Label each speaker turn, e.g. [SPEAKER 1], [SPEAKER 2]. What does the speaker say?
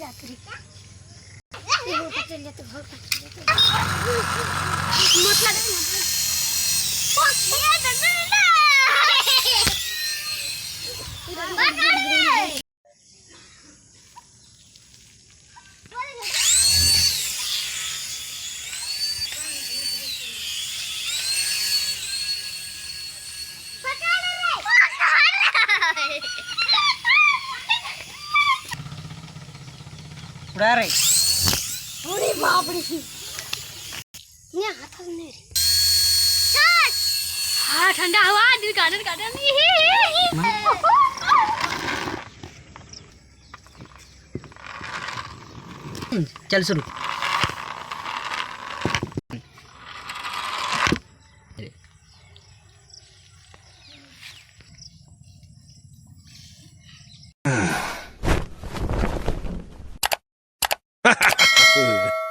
[SPEAKER 1] यात्री ये हो चल जाते घर का मतलब
[SPEAKER 2] उड़ा रे
[SPEAKER 1] अरे बाप रे ने हाथ ने चल हां ठंडा हवा दिल गार्डन गार्डन
[SPEAKER 2] चल शुरू
[SPEAKER 3] Ha ha ha!